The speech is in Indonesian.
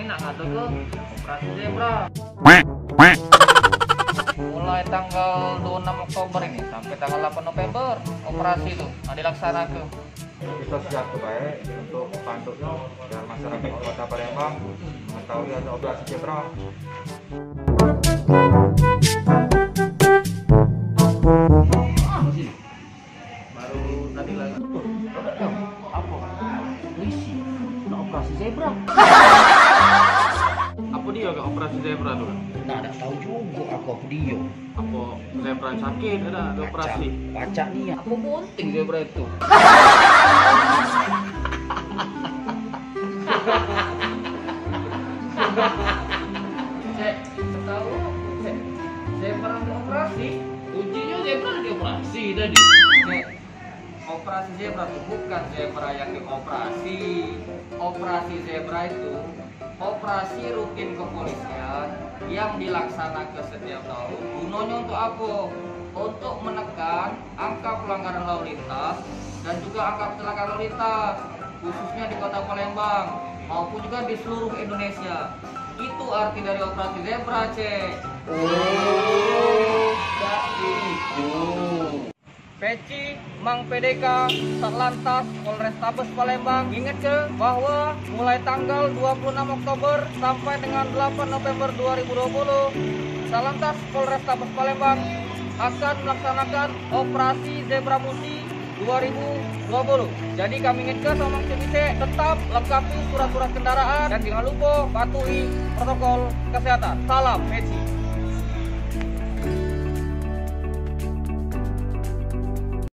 ini nak ngadu ke operasi zebra. Mulai tanggal 26 Oktober ini sampai tanggal 8 November operasi itu dilaksanakan. Kita siap baik untuk panduknya dan masyarakat Kota Palembang mengetahui ada operasi zebra. Baru tadi lagi. Apa? Polisi. Nah, operasi zebra. Apa dia ke operasi zebra tuh? Nah, ada tahu juga aku apa dia. Apa zebra sakit ada operasi? Baca nih, apa penting zebra itu? Cek, tahu? Cek, zebra operasi. Ujinya zebra dioperasi tadi. Cek, operasi zebra itu bukan zebra yang dioperasi. Operasi zebra itu operasi rutin kepolisian yang dilaksanakan setiap tahun. Gunanya untuk apa? Untuk menekan angka pelanggaran lalu lintas dan juga angka kecelakaan lalu lintas, khususnya di Kota Palembang maupun juga di seluruh Indonesia. Itu arti dari operasi zebra, Cek. Oh, itu. Peci Mang PDK Satlantas Polrestabes Palembang ingatkan bahwa mulai tanggal 26 Oktober sampai dengan 8 November 2020 Satlantas Polrestabes Palembang akan melaksanakan operasi Zebra Musi 2020. Jadi kami ingatkan sama Mang Cemise tetap lengkapi surat-surat kendaraan dan jangan lupa patuhi protokol kesehatan. Salam Peci.